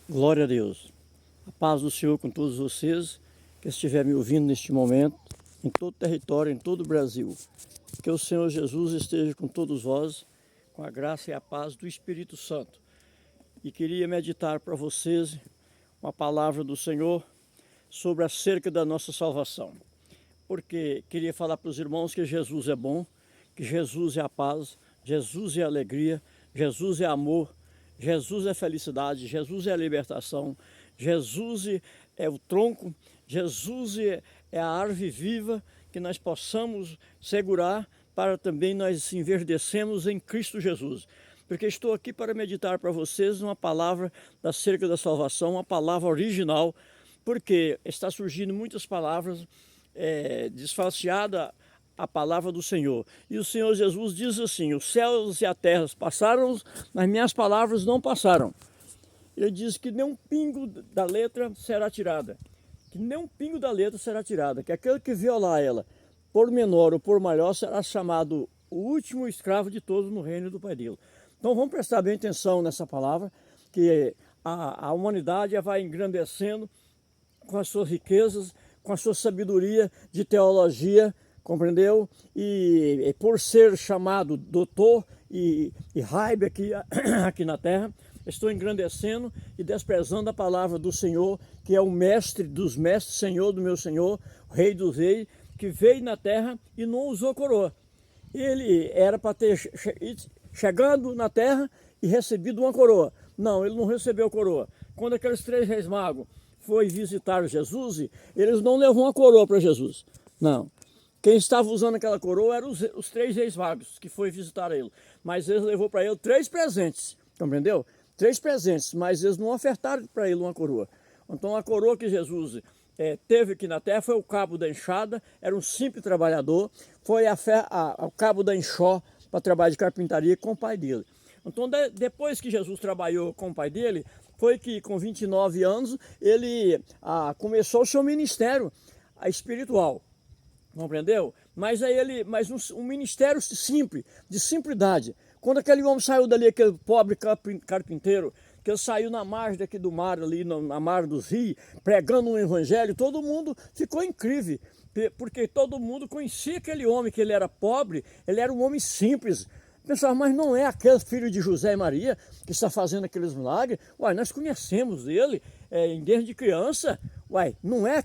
Glória a Deus. A paz do Senhor com todos vocês que estiverem me ouvindo neste momento, em todo o território, em todo o Brasil. Que o Senhor Jesus esteja com todos vós, com a graça e a paz do Espírito Santo. E queria meditar para vocês uma palavra do Senhor sobre acerca da nossa salvação. Porque queria falar para os irmãos que Jesus é bom, que Jesus é a paz, Jesus é a alegria, Jesus é amor, Jesus é felicidade, Jesus é a libertação, Jesus é o tronco, Jesus é a árvore viva que nós possamos segurar para também nós enverdecermos em Cristo Jesus. Porque estou aqui para meditar para vocês uma palavra acerca da salvação, uma palavra original, porque está surgindo muitas palavras disfarçada a palavra do Senhor. E o Senhor Jesus diz assim: os céus e a terra passaram, mas minhas palavras não passaram. Ele diz que nem um pingo da letra será tirada. Que nem um pingo da letra será tirada. Que aquele que violar ela, por menor ou por maior, será chamado o último escravo de todos no reino do Pai dele. Então vamos prestar bem atenção nessa palavra, que a humanidade vai engrandecendo com as suas riquezas, com a sua sabedoria de teologia, compreendeu? E por ser chamado doutor e raiva aqui na terra, estou engrandecendo e desprezando a palavra do Senhor, que é o mestre dos mestres, Senhor do meu Senhor, Rei dos reis, que veio na terra e não usou coroa. Ele era para ter chegando na terra e recebido uma coroa. Não, ele não recebeu coroa. Quando aqueles 3 reis magos foi visitar Jesus, eles não levou uma coroa para Jesus. Não. Quem estava usando aquela coroa eram os 3 reis magos que foi visitar ele. Mas eles levou para ele 3 presentes, compreendeu? 3 presentes, mas eles não ofertaram para ele uma coroa. Então a coroa que Jesus teve aqui na terra foi o cabo da enxada, era um simples trabalhador, foi o cabo da enxó para trabalhar de carpintaria com o pai dele. Então depois que Jesus trabalhou com o pai dele, foi que com 29 anos ele começou o seu ministério espiritual, compreendeu? Mas um ministério simples, de simplicidade. Quando aquele homem saiu dali, aquele pobre carpinteiro, que ele saiu na margem daqui do mar, ali na margem dos rios, pregando um evangelho, todo mundo ficou incrível, porque todo mundo conhecia aquele homem, que ele era pobre, ele era um homem simples. Pensava, mas não é aquele filho de José e Maria que está fazendo aqueles milagres? Uai, nós conhecemos ele desde criança. Uai, não é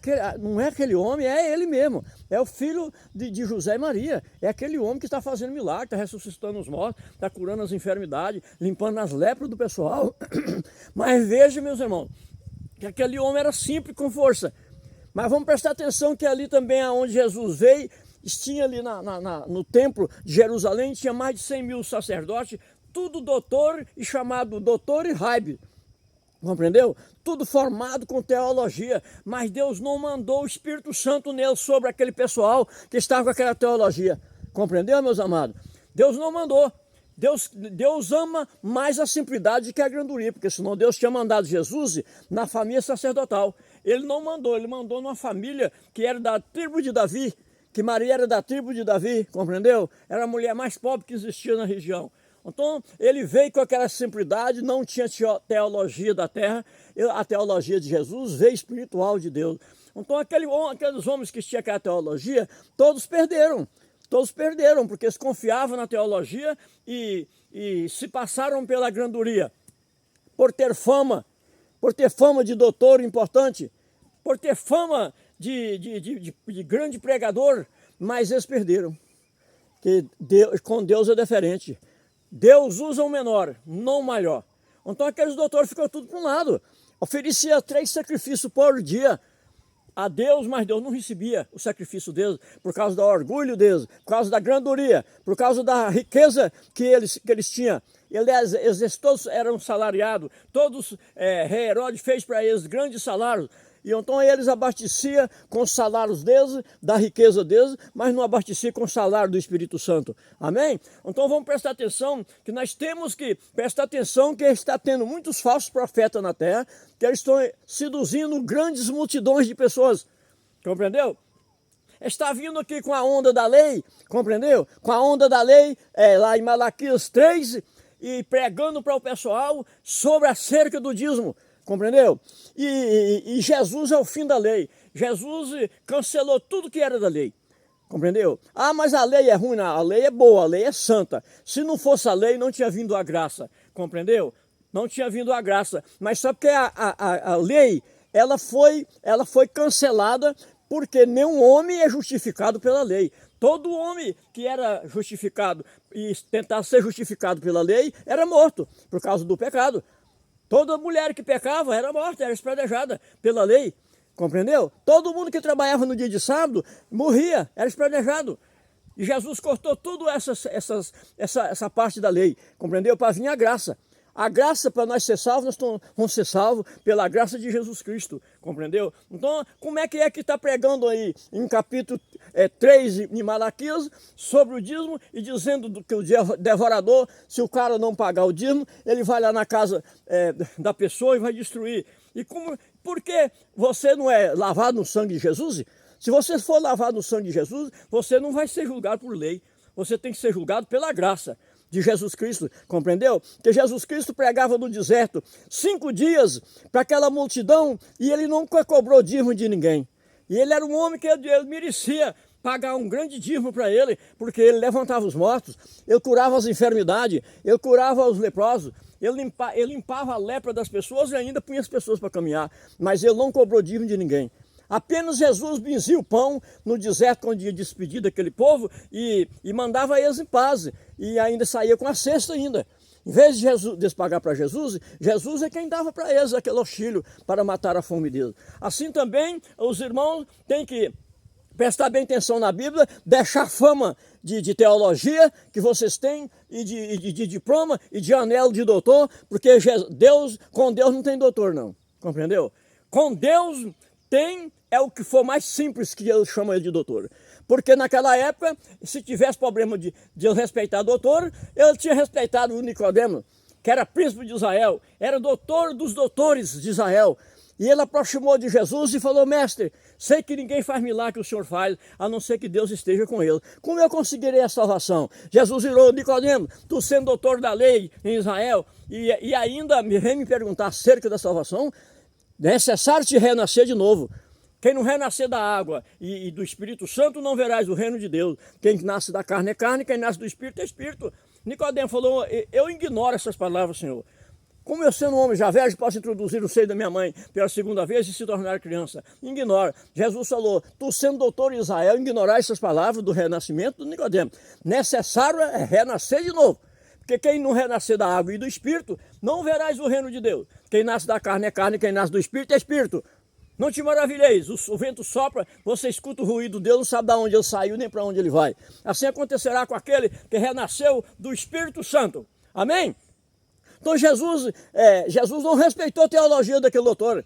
aquele homem, é ele mesmo. É o filho de José e Maria. É aquele homem que está fazendo milagre, está ressuscitando os mortos, está curando as enfermidades, limpando as lepras do pessoal. Mas veja, meus irmãos, que aquele homem era simples, com força. Mas vamos prestar atenção que ali também aonde Jesus veio, tinha ali no templo de Jerusalém, tinha mais de 100 mil sacerdotes, tudo doutor e chamado doutor e raibe, compreendeu? Tudo formado com teologia, mas Deus não mandou o Espírito Santo nele sobre aquele pessoal que estava com aquela teologia, compreendeu, meus amados? Deus não mandou. Deus ama mais a simplicidade que a granduria, porque senão Deus tinha mandado Jesus na família sacerdotal. Ele não mandou, ele mandou numa família que era da tribo de Davi, que Maria era da tribo de Davi, compreendeu? Era a mulher mais pobre que existia na região. Então, ele veio com aquela simplicidade, não tinha teologia da terra, a teologia de Jesus veio espiritual de Deus. Então, aqueles homens que tinham aquela teologia, todos perderam, porque eles confiavam na teologia e se passaram pela granduria, por ter fama de doutor importante, por ter fama de grande pregador, mas eles perderam. Que com Deus é diferente. Deus usa o menor, não o maior. Então aqueles doutores ficou tudo para um lado. Oferecia 3 sacrifícios por dia a Deus, mas Deus não recebia o sacrifício deles por causa do orgulho deles, por causa da granduria, por causa da riqueza que eles tinham. Eles todos eram salariados, todos rei Herodes fez para eles grandes salários. E então eles abasteciam com os salários deles, da riqueza deles, mas não abasteciam com o salário do Espírito Santo. Amém? Então vamos prestar atenção, que nós temos que prestar atenção que está tendo muitos falsos profetas na terra, que eles estão seduzindo grandes multidões de pessoas. Compreendeu? Está vindo aqui com a onda da lei, compreendeu? Com a onda da lei, lá em Malaquias 3, e pregando para o pessoal sobre acerca do dízimo. compreendeu? E Jesus é o fim da lei. Jesus cancelou tudo que era da lei. Compreendeu? Ah, mas a lei é ruim, não. A lei é boa, a lei é santa. Se não fosse a lei, não tinha vindo a graça. Compreendeu? Não tinha vindo a graça. Mas só porque a lei, ela foi cancelada porque nenhum homem é justificado pela lei. Todo homem que era justificado e tentava ser justificado pela lei era morto por causa do pecado. Toda mulher que pecava era morta, era espraguejada pela lei. Compreendeu? Todo mundo que trabalhava no dia de sábado morria, era espraguejado. E Jesus cortou tudo essa parte da lei, compreendeu? Para vir a graça. A graça para nós ser salvos, nós vamos ser salvos pela graça de Jesus Cristo, compreendeu? Então, como é que está pregando aí em capítulo 3 em Malaquias sobre o dízimo e dizendo que o devorador, se o cara não pagar o dízimo, ele vai lá na casa da pessoa e vai destruir. E por que você não é lavado no sangue de Jesus? Se você for lavado no sangue de Jesus, você não vai ser julgado por lei. Você tem que ser julgado pela graça de Jesus Cristo, compreendeu? Que Jesus Cristo pregava no deserto 5 dias para aquela multidão e ele nunca cobrou dízimo de ninguém. E ele era um homem que ele merecia pagar um grande dízimo para ele, porque ele levantava os mortos, ele curava as enfermidades, ele curava os leprosos, ele limpava a lepra das pessoas e ainda punha as pessoas para caminhar, mas ele não cobrou dízimo de ninguém. Apenas Jesus benzia o pão no deserto quando ia despedir daquele povo e mandava eles em paz. E ainda saía com a cesta ainda. Em vez de Jesus pagar para Jesus, Jesus é quem dava para eles aquele auxílio para matar a fome deles. Assim também os irmãos têm que prestar bem atenção na Bíblia, deixar a fama de teologia que vocês têm e de diploma e de anelo de doutor, porque com Deus não tem doutor não, compreendeu? Com Deus é o que for mais simples que ele chama de doutor. Porque naquela época, se tivesse problema de respeitar doutor, ele tinha respeitado o Nicodemo, que era príncipe de Israel, era doutor dos doutores de Israel. E ele aproximou de Jesus e falou: mestre, sei que ninguém faz milagre que o Senhor faz, a não ser que Deus esteja com ele. Como eu conseguirei a salvação? Jesus virou: Nicodemo, tu sendo doutor da lei em Israel, e ainda vem me perguntar acerca da salvação? É necessário te renascer de novo. Quem não renascer da água e do Espírito Santo não verás o reino de Deus. Quem nasce da carne é carne, quem nasce do Espírito é Espírito. Nicodemo falou: eu ignoro essas palavras, Senhor. Como eu sendo um homem já velho, posso introduzir o seio da minha mãe pela segunda vez e se tornar criança? Ignora. Jesus falou: tu sendo doutor em Israel, ignorar essas palavras do renascimento do Nicodemo. Necessário é renascer de novo. Porque quem não renascer da água e do Espírito, não verás o reino de Deus. Quem nasce da carne é carne, quem nasce do Espírito é Espírito. Não te maravilheis, o vento sopra, você escuta o ruído dele, não sabe de onde ele saiu nem para onde ele vai. Assim acontecerá com aquele que renasceu do Espírito Santo. Amém? Então Jesus não respeitou a teologia daquele doutor,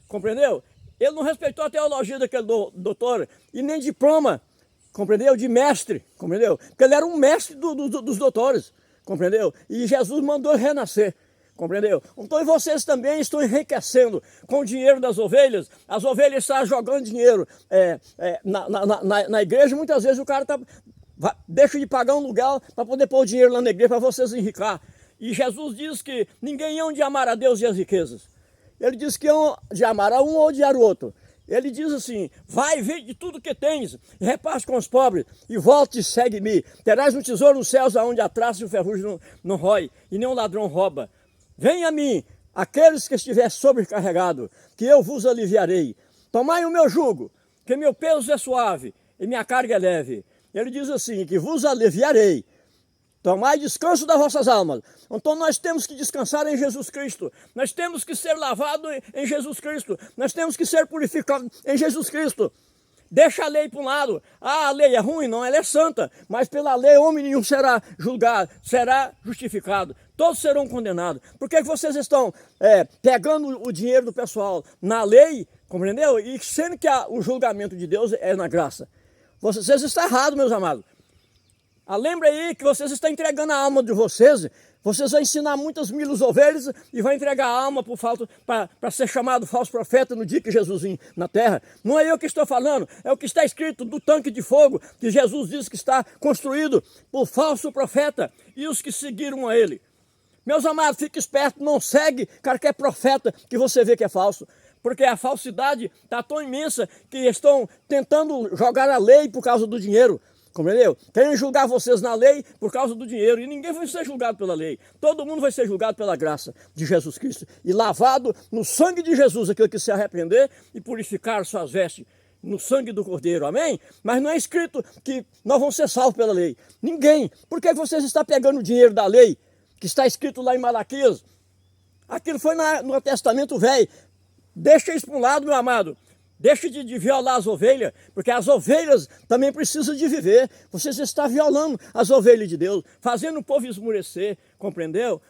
compreendeu? Ele não respeitou a teologia daquele doutor e nem diploma, compreendeu? De mestre, compreendeu? Porque ele era um mestre dos doutores, compreendeu? E Jesus mandou ele renascer. Compreendeu? Então e vocês também estão enriquecendo com o dinheiro das ovelhas. As ovelhas estão jogando dinheiro na igreja. Muitas vezes o cara deixa de pagar um lugar para poder pôr o dinheiro lá na igreja para vocês enricar. E Jesus diz que ninguém há de amar a Deus e as riquezas. Ele diz que há de amar a um ou odiar o outro. Ele diz assim: vai, vende tudo que tens, reparte com os pobres, e volte e segue-me. Terás um tesouro nos céus, aonde a traça e o ferrugem não rói, e nenhum ladrão rouba. Venha a mim, aqueles que estiver sobrecarregado, que eu vos aliviarei. Tomai o meu jugo, que meu peso é suave e minha carga é leve. Ele diz assim, que vos aliviarei. Tomai descanso das vossas almas. Então nós temos que descansar em Jesus Cristo. Nós temos que ser lavados em Jesus Cristo. Nós temos que ser purificados em Jesus Cristo. Deixa a lei para um lado. Ah, a lei é ruim? Não, ela é santa. Mas pela lei homem nenhum será julgado, será justificado. Todos serão condenados. Por que vocês estão pegando o dinheiro do pessoal na lei, compreendeu? E sendo que o julgamento de Deus é na graça. Vocês estão errados, meus amados. Lembra aí que vocês estão entregando a alma de vocês. Vocês vão ensinar muitas mil ovelhas e vão entregar a alma para ser chamado falso profeta no dia que Jesus vir na terra. Não é eu que estou falando, é o que está escrito do tanque de fogo que Jesus diz que está construído por falso profeta e os que seguiram a ele. Meus amados, fique esperto, não segue qualquer profeta que você vê que é falso. Porque a falsidade está tão imensa que estão tentando jogar a lei por causa do dinheiro. Compreendeu? Querem julgar vocês na lei por causa do dinheiro. E ninguém vai ser julgado pela lei. Todo mundo vai ser julgado pela graça de Jesus Cristo. E lavado no sangue de Jesus, aquele que se arrepender e purificar suas vestes no sangue do Cordeiro. Amém? Mas não é escrito que nós vamos ser salvos pela lei. Ninguém. Por que vocês estão pegando o dinheiro da lei? Que está escrito lá em Malaquias. Aquilo foi no Testamento Velho. Deixa isso para um lado, meu amado. Deixa de violar as ovelhas, porque as ovelhas também precisam de viver. Você está violando as ovelhas de Deus, fazendo o povo esmurecer, compreendeu?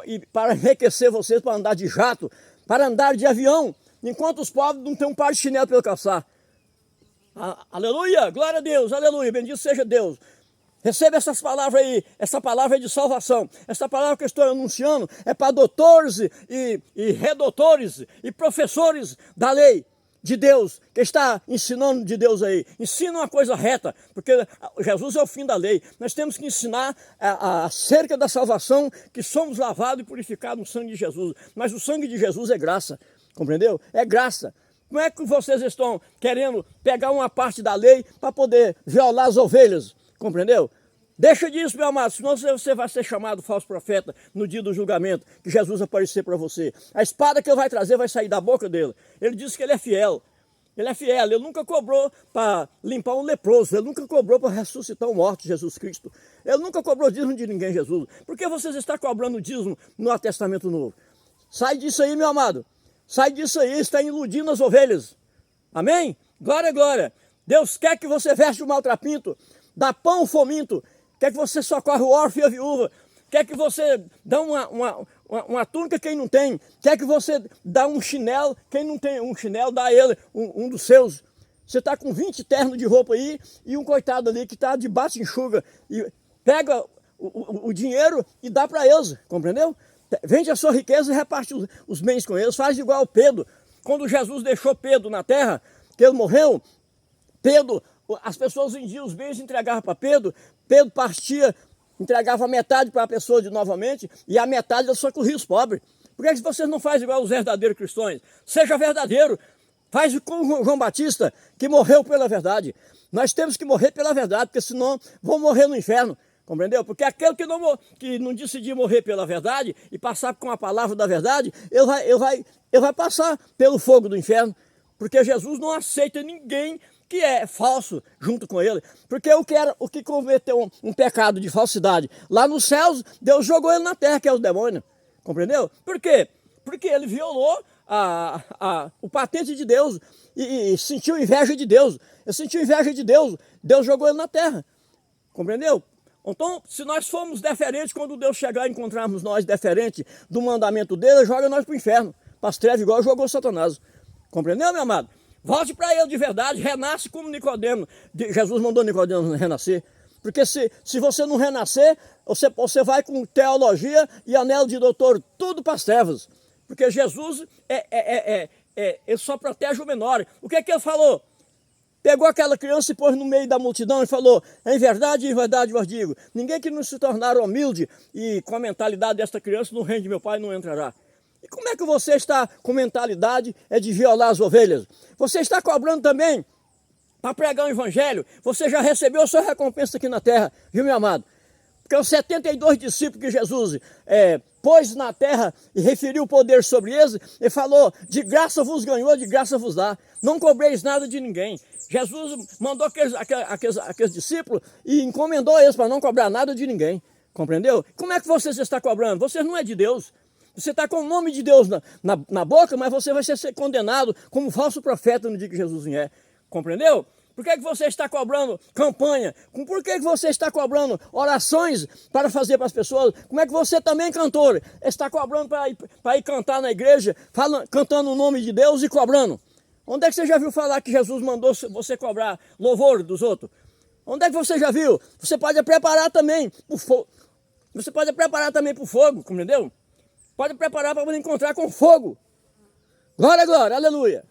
E para enriquecer vocês, para andar de jato, para andar de avião, enquanto os pobres não têm um par de chinelo para calçar. Aleluia, glória a Deus, aleluia, bendito seja Deus. Receba essas palavras aí, essa palavra é de salvação. Essa palavra que eu estou anunciando é para doutores e redoutores e professores da lei de Deus, que está ensinando de Deus aí. Ensina uma coisa reta, porque Jesus é o fim da lei. Nós temos que ensinar acerca da salvação, que somos lavados e purificados no sangue de Jesus. Mas o sangue de Jesus é graça, compreendeu? É graça. Como é que vocês estão querendo pegar uma parte da lei para poder violar as ovelhas? Compreendeu? Deixa disso, meu amado, senão você vai ser chamado falso profeta no dia do julgamento, que Jesus aparecer para você. A espada que ele vai trazer vai sair da boca dele. Ele disse que ele é fiel. Ele é fiel, ele nunca cobrou para limpar um leproso, ele nunca cobrou para ressuscitar um morto, Jesus Cristo. Ele nunca cobrou dízimo de ninguém, Jesus. Por que vocês estão cobrando dízimo no Testamento Novo? Sai disso aí, meu amado. Sai disso aí, está iludindo as ovelhas. Amém? Glória, glória. Deus quer que você veste o maltrapinto, dá pão ao faminto, quer que você socorre o órfão e a viúva, quer que você dá uma túnica quem não tem, quer que você dá um chinelo, quem não tem um chinelo, dá a ele um dos seus. Você está com 20 ternos de roupa aí e um coitado ali que está de bate enxuga e pega o dinheiro e dá para eles, compreendeu? Vende a sua riqueza e reparte os bens com eles, faz igual Pedro. Quando Jesus deixou Pedro na terra, que ele morreu, Pedro, as pessoas vendiam os bens e entregavam para Pedro, Pedro partia, entregava metade para a pessoa de novamente, e a metade ele só corria os pobres. Por que vocês não fazem igual os verdadeiros cristãos? Seja verdadeiro, faz como João Batista, que morreu pela verdade. Nós temos que morrer pela verdade, porque senão vão morrer no inferno, compreendeu? Porque aquele que não decidir morrer pela verdade e passar com a palavra da verdade, ele vai passar pelo fogo do inferno, porque Jesus não aceita ninguém que é falso junto com ele, porque o que cometeu um pecado de falsidade lá nos céus, Deus jogou ele na terra, que é o demônio, compreendeu? Por quê? Porque ele violou o patente de Deus e sentiu inveja de Deus. Ele sentiu inveja de Deus, Deus jogou ele na terra, compreendeu? Então, se nós formos deferentes, quando Deus chegar e encontrarmos nós deferentes do mandamento dele, joga nós para o inferno, para as trevas, igual jogou Satanás, compreendeu, meu amado? Volte para ele de verdade, renasce como Nicodemo. Jesus mandou Nicodemo renascer. Porque se você não renascer, você vai com teologia e anelo de doutor, tudo para as trevas. Porque Jesus ele só protege o menor. O que é que ele falou? Pegou aquela criança e pôs no meio da multidão e falou: em verdade vos digo, ninguém que não se tornar humilde e com a mentalidade desta criança no reino de meu Pai não entrará. E como é que você está com mentalidade de violar as ovelhas? Você está cobrando também para pregar o evangelho. Você já recebeu a sua recompensa aqui na terra, viu, meu amado? Porque os 72 discípulos que Jesus pôs na terra e referiu o poder sobre eles, ele falou: de graça vos ganhou, de graça vos dá. Não cobreis nada de ninguém. Jesus mandou aqueles discípulos e encomendou eles para não cobrar nada de ninguém. Compreendeu? Como é que você está cobrando? Você não é de Deus. Você está com o nome de Deus na boca, mas você vai ser condenado como falso profeta no dia que Jesus vier. Compreendeu? Por que você está cobrando campanha? Por que você está cobrando orações para fazer para as pessoas? Como é que você também, cantor, está cobrando para ir cantar na igreja, cantando o nome de Deus e cobrando? Onde é que você já viu falar que Jesus mandou você cobrar louvor dos outros? Onde é que você já viu? Você pode preparar também para o fogo. Você pode preparar também para o fogo, compreendeu? Pode preparar para encontrar com fogo. Glória, glória, aleluia.